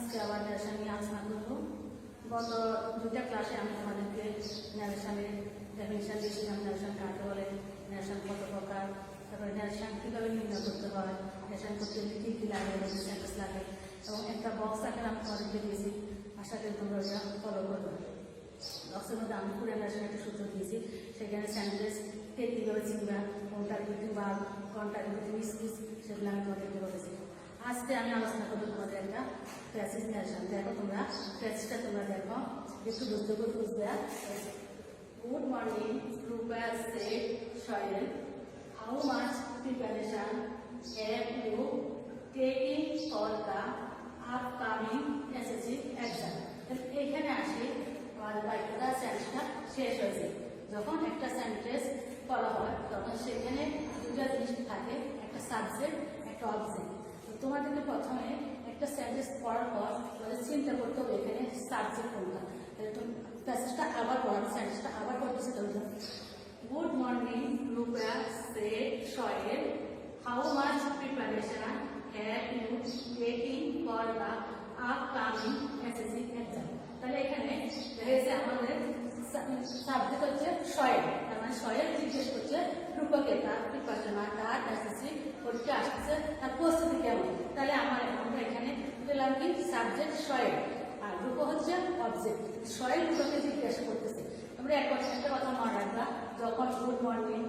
আজকে আবার ন্যারেশন নিয়ে আলোচনা করবো। গত দুটা ক্লাসে আমি তোমাদেরকে ন্যারেশনের ডেফিনিশন দিয়েছিলাম, ন্যারেশন কাকে বলে, ন্যারেশন কত প্রকার, তারপরে ন্যারেশন কীভাবে নির্ণয় করতে হয়, ন্যারেশন করতে গেলে কী কী লাগে, সেন্টেন্স লাগে, এবং একটা বক্স আকারে আমি তোমাদেরকে দিয়েছি। আশা করি তোমরা ওটা ফলো করবে। বক্সের মধ্যে আমি পুরো ন্যারেশন একটা সূত্র দিয়েছি, সেখানে সেন্টেন্সকে কীভাবে চিনবা, কন্ট্রাক্টিং বা কন্ট্রাক্টিং স্কিচ, সেগুলো আমি তোমাদেরকে বলেছি। আজকে আমি আলোচনা করবো তোমাদের একটা প্যাসেজ ন্যারেশন। দেখো তোমরা প্যাসেজটা তোমরা দেখো, একটু বুঝবে। Good morning, Rupa said, Shoaib, how much preparation have you taken for the upcoming SSC exam? এখানে আসি আমাদের বাক্যটা সেন্টেন্সটা শেষ হয়েছে। যখন একটা সেন্টেন্স করা হয় তখন সেখানে দুটো জিনিস থাকে, একটা সাবজেক্ট, একটা অবজেক্ট। তোমাদেরকে প্রথমে একটা সেন্টেন্স পড়ার পর তোমাদের চিন্তা করতে হবে এখানে সাবজেক্ট কোনটা। তাহলে তুমি প্যাসেজটা আবার পড়ার, সেন্টেন্সটা আবার পড়তেছে। তাহলে good morning, Rupa said, Shoaib, how much preparation have you taken for the upcoming SSC exam? তাহলে এখানে রয়েছে আমাদের সাবজেক্ট হচ্ছে Shoaib, তার মানে Shoaib জিজ্ঞেস করছে রূপাকে তার প্রিপারেশন, তার এসএসসি পরীক্ষা আসছে, তার প্রস্তুতি কেমন। তাহলে আমরা এখানে পেলাম কি সাবজেক্ট Shoaib, আর রূপা হচ্ছে অবজেক্ট। Shoaib রূপাকে জিজ্ঞাসা করতেছে। আমরা একটা কথা মনে রাখবা, যখন good morning,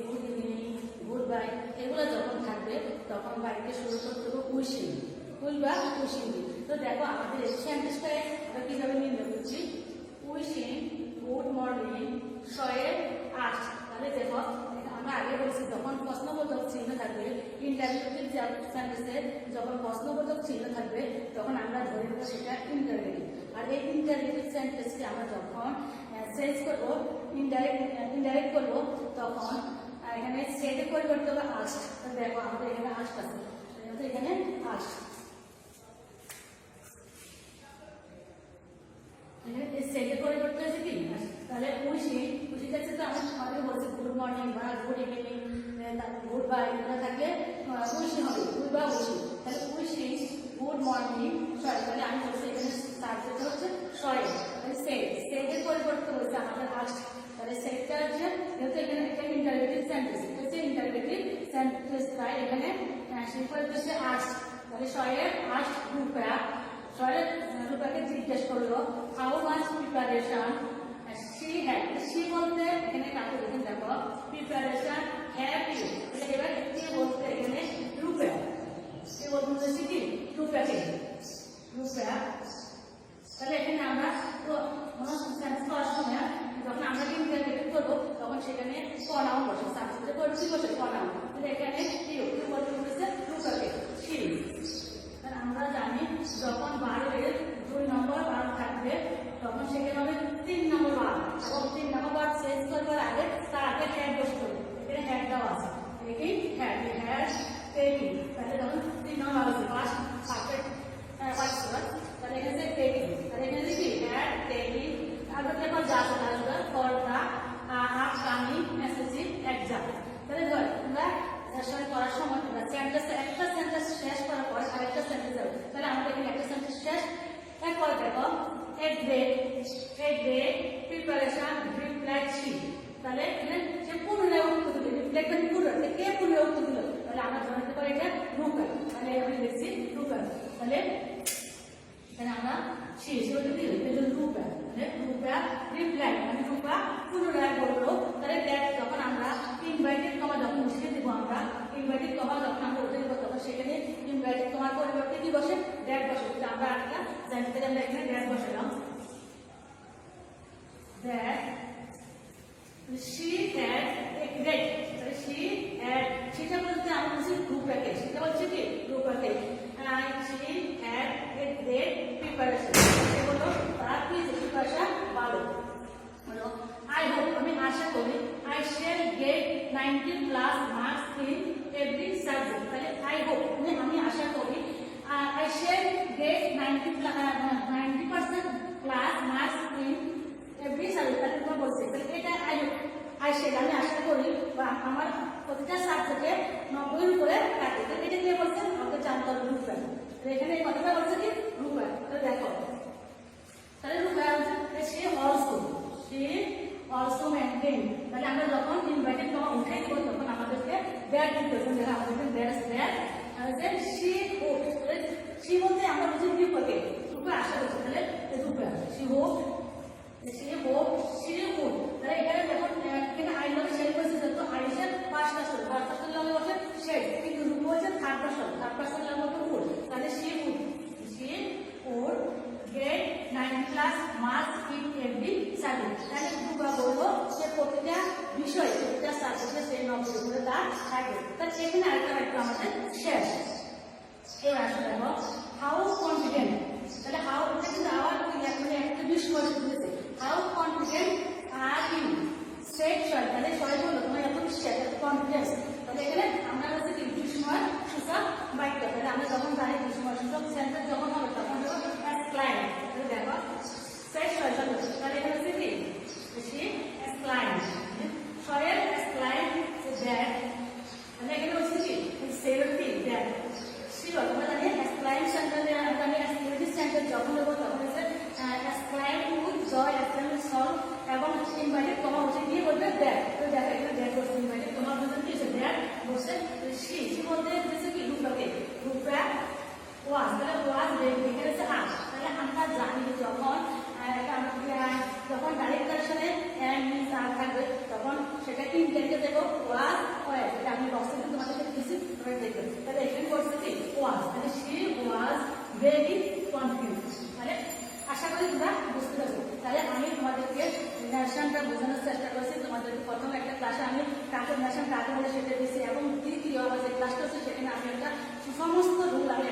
good evening, good bye এগুলো যখন থাকবে তখন বাড়িতে শুরু করতে হবে উইশিং, বা উইশিং। তো দেখো আমাদের এই সেন্টেন্সটায় আমরা কিভাবে নির্ণয় করছি, wishing good morning Shoaib asked। তাহলে দেখো আমরা আগে বলছি যখন প্রশ্নবোধক চিহ্ন থাকবে, ইন্টারোগেটিভ সেন্টেন্সে যখন প্রশ্নবোধক চিহ্ন থাকবে তখন আমরা ধরে নেব সেটা ইন্টারোগেটিভ। আর এই ইন্টারোগেটিভ সেন্টেন্সকে আমরা যখন চেঞ্জ করবো, ইনডাইরেক্ট করবো, তখন এখানে সেটের পরিবর্তে হবে আস্ট। দেখো আমাদের এখানে আস্ট আছে, এখানে আস্ট, সেটের পরিবর্তে হয়েছে কি। তাহলে উইশি থাকছে, তো আমাদের বলছে গুড মর্নিং বা গুড ইভিনিং, গুড বাই এগুলো থাকলে উইশি হবে, গুড বা উইশি। তাহলে উইশি গুড মর্নিং Shoaib, তাহলে আমি বলছি এখানে সাবজেক্ট হচ্ছে Shoaib। তাহলে সেটের পরিবর্তে হয়েছে আমাদের আস্ট। তাহলে সেটটা হচ্ছে যেহেতু এখানে একটা ইন্টারোগেটিভ সেন্টেন্স, এটা হচ্ছে ইন্টারোগেটিভ সেন্টেন্স, তাই এখানে সেই পরিবর্তে আস্ট। তাহলে Shoaib asked রূপা, Shoaib রূপাকে জিজ্ঞেস করলো how much preparation she had। she বলতে এখানে কাকে দেখেন, দেখো প্রিপারেশন have you, এবার কে বলতে এখানে রূপা, কে বলতে কি রূপাকে, রূপা। তাহলে এখানে আমরা তো সেন্টেন্স করার সময় যখন আমরা ইন্টারোগেটিভ করবো তখন সেখানে প্রনাউন বসে, সাবজেক্টে পরিচয় বসে প্রনাউন। তাহলে এখানে কি বলতে বলেছে রূপাকে, she। আমরা জানি যখন বারের 2 নম্বর বার থাকবে তখন সেখানে হবে 3 নম্বর বার, এবং 3 নম্বর বার চেঞ্জ করবার আগে তার আগে হ্যাড বসতে হবে। এখানে হ্যাড দেওয়া আছে, দেখি হ্যাড টেকিং। তাহলে তখন 3 নম্বর আছে ফার্স্ট পারফেক্ট ওয়াইস। তাহলে এখানে টেকিং, তাহলে এখানে দেখি হ্যাড টেকিং, তারপর যা আছে তার for the upcoming SSC exam. তাহলে ধর আমরা করার সময় তোমরা একটা সেন্টেন্স শেষ করার পর আরেকটা সেন্টেন্স যাবে। তাহলে আমাদের এখানে একটা সেন্টেন্স শেষ, এরপর দেখো এট ডে প্রিপারেশন রিপ্লাই শি। তাহলে এখানে যে পুনরায় উত্তর দিল, রিপ্লাই মানে পুনরায়, কে পুনরায় উত্তর দিল, তাহলে আমরা ধরে নিতে পারি এটা রূপা। তাহলে আমি লিখছি রূপা। তাহলে এখানে আমরা শি উত্তর দিল, এটা রূপা। তাহলে রূপা রিপ্লাই মানে রূপা পুনরায় বললো। তাহলে দেখ যখন আমরা ইনভাইটেড কমা যখন বসিয়ে দেবো, আমরা ইনভাইটেড কমা যখন আমরা উঠে দেবো তখন সেখানে ইনভাইটেড কমার পরিবর্তে কি বসে, ড্যাট বসে। আমরা একটা জানতে আমরা এখানে ড্যাট বসালাম, that she had a great। তাহলে she had, সেটা বলতে আমরা বলছি রূপাকে, সেটা বলছে কি রূপাকে, she had a great preparation। সে বললো তার কি প্রিপারেশন ভালো হলো। I hope, আমি আশা করি, I shall get 90+ marks in every subject। তাহলে I hope আমি আশা করি, I shall get 90% plus marks in every subject। তাহলে তোমরা বলছে তাহলে এটা I shall আমি আশা করি বা আমার প্রতিটা সাবজেক্টে 90 উপরে থাকে। তাহলে এটা কে বলছে, আমাকে জানতে হবে রূপা। এখানে এই কথাটা বলছে কি রূপা। ডিফাইন করেছেন, যারা আমাদের দ্যাট দ্যাট যে শি হোপ, শি বলতে আমরা বুঝি রূপকে, রূপে আশা করছি, তাহলে রূপে she hope, she hope, she hope. তাহলে এখানে যখন এখানে আই লগে শেড করেছে, তো আই এর ফার্স্ট পারসন, ফার্স্ট পারসন লগে বলছে শেড, কিন্তু রূপ বলছে থার্ড পারসন লগে বলছে উড। তাহলে she would, she would get 9 class marks in every subject. তাহলে রূপা বলবো যে প্রতিটা বিষয়, প্রতিটা সাবজেক্টে সে 90 করে তার থাকে। তাহলে এখানে আরেকটা একটু আমাদের শেড। এবার আসলে দেখো হাউ কনফিডেন্ট, তাহলে হাউ এটা কিন্তু আবার মানে একটা বিষয় দিতেছে, হাউ কনফিডেন্ট আর ইউ সেট শয়, তাহলে শয় বললো তোমার এত বিশ্বাস, এত কনফিডেন্স। তাহলে এখানে আমরা হচ্ছে কি দুসময় সূচক বাক্য, তাহলে আমরা যখন জানি দুসময় সূচক সেন্টেন্স যখন হবে তখন হবে এক্সপ্লেইন। তাহলে দেখো সেট শয়, তাহলে এখানে হচ্ছে কি সে এক্সপ্লেইন, শয়ের এক্সপ্লেইন দ্যাট, তাহলে এখানে হচ্ছে কি সেভেন্টি দ্যাট শিওর। আমরা জানি এক্সপ্লেইন সেন্টেন্সে আমরা এক্সপ্লেনেটিভ সেন্টেন্স যখন দেবো তখন হচ্ছে explain with joy, explain with solve, এবং ইনভাইটেড কমা হচ্ছে দিয়ে বলবে দ্যাট। তো দেখো এখানে দ্যাট বলছে, ইনভাইটেড কমা বলতে কি হচ্ছে দ্যাট বলছে শি, শি বলতে হচ্ছে কি রূপকে, রূপা ওয়াজ, তাহলে ওয়াজ এখানে হচ্ছে আজ। তাহলে আমরা জানি যখন যখন ডাইরেক্টের সাথে আর থাকবে তখন সেটা ইনটেন্টে দেবো ওয়াজ হয়, এটা আমি বক্সে কিন্তু তোমাদেরকে দিচ্ছি, তোমরা দেখবে। তাহলে এখানে বলছে কি ওয়াজ, তাহলে শি ওয়াজ ভেরি কনফিডেন্ট। তাহলে আশা করি তোমরা বুঝতে পারছো। তাহলে আমি তোমাদেরকে ন্যাশনটা বোঝানোর চেষ্টা করছি, তোমাদেরকে প্রথম একটা ক্লাসে আমি কাকে ন্যাশন কাকে বলে সেটা দিচ্ছি, এবং দ্বিতীয় আমার যে ক্লাসটা হচ্ছে সেখানে আমি একটা সমস্ত রুল আমি